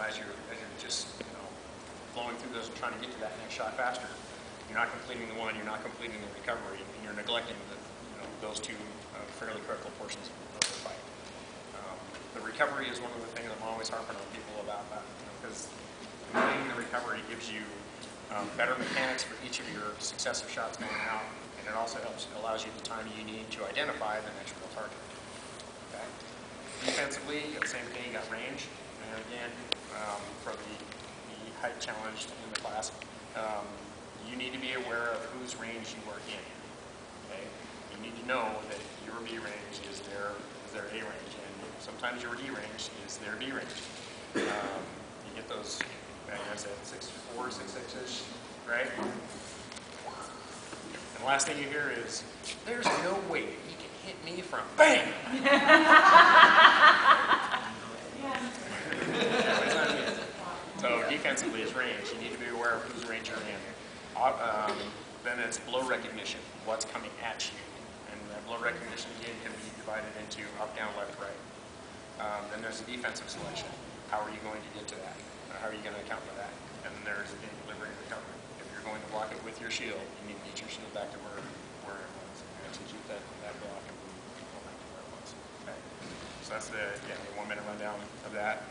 as you're just flowing through those and trying to get to that next shot faster, you're not completing the one, you're not completing the recovery, and you're neglecting those two fairly critical portions of the fight. The recovery is one of the things I'm always harping on people about that, because completing the recovery gives you better mechanics for each of your successive shots going out, and it also allows you the time you need to identify the next real target. Okay. Defensively, the same thing, you got range, and again, for the height challenged in the class, you need to be aware of whose range you are in. Okay? You need to know that your B range is their A range, and sometimes your D range is their B range. You get those, I said 6'4", 6'6"-ish, right? And the last thing you hear is, "There's no way he can hit me from bang." So defensively is range. You need to be aware of whose range you're in. Then it's blow recognition, what's coming at you. And that blow recognition, again, can be divided into up, down, left, right. Then there's the defensive selection. How are you going to get to that? How are you going to account for that? And then there's, again, delivery and recovery. If you're going to block it with your shield, you need to get your shield back to where it was. And execute that block and go back to where it was. Okay. So that's the 1 minute rundown of that.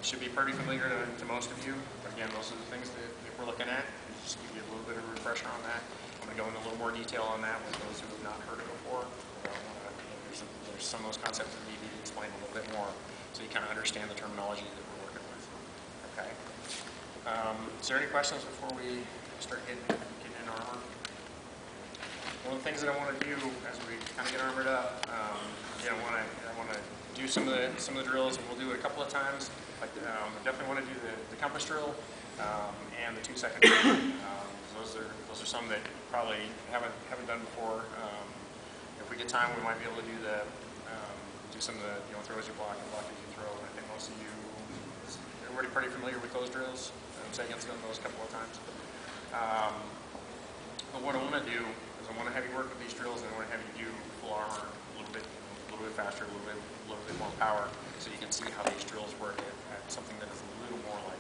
Should be pretty familiar to most of you. Again, those are the things that we're looking at. Just give you a little bit of a refresher on that. I'm going to go into a little more detail on that with those who have not heard it before. There's some of those concepts that need to be explained a little bit more so you kind of understand the terminology that we're working with. Okay. Is there any questions before we start getting in armor? One of the things that I want to do as we kind of get armored up, I want to do some of the drills, and we'll do it a couple of times. I definitely want to do the compass drill and the 2-second drill. Those are some that you probably haven't done before. If we get time, we might be able to do some of the throw as you block and block as you throw. And I think most of you, everybody pretty familiar with those drills. Segan's done those a couple of times. But what I want to do is I want to have you work with these drills, and I want to have you do full armor a little bit faster, a little bit more power, so you can see how these drills work at something that is a little more like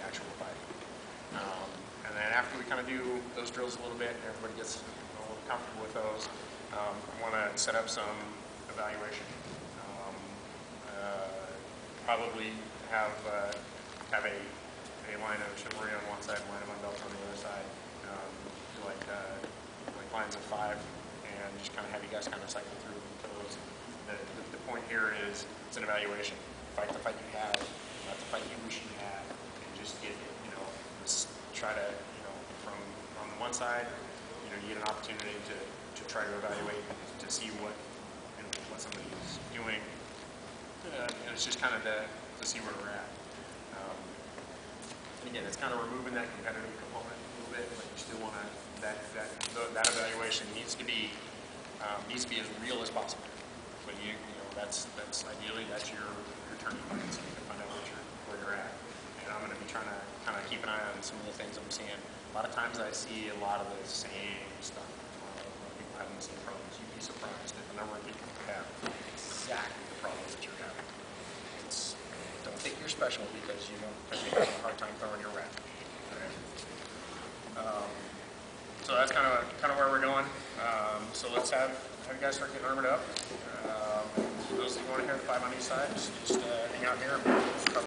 actual fighting. And then after we kind of do those drills a little bit, everybody gets a little comfortable with those. I want to set up some evaluation. Probably have a line of chivalry on one side, line of my belt on the other side, like lines of 5, and just kind of have you guys kind of cycle through those. The point here is it's an evaluation. Fight the fight you have, not the fight you wish you had, and just get just try to from on the one side, you get an opportunity to try to evaluate to see what somebody is doing. And it's just kind of to see where we're at. Again, it's kind of removing that competitive component a little bit, but you still want to that evaluation needs to be as real as possible. But that's ideally that's your turning point, so you can find out where you're at. And I'm going to be trying to kind of keep an eye on some of the things I'm seeing. A lot of times I see a lot of the same stuff. People having the same problems. You'd be surprised at the number of people who have exactly the problems that you're having. Don't think you're special because you have a hard time throwing your rat. Okay. So that's kind of where we're going. So let's have you guys start getting armored up. For those of you who want to hear the 5 on each side, just hang out here.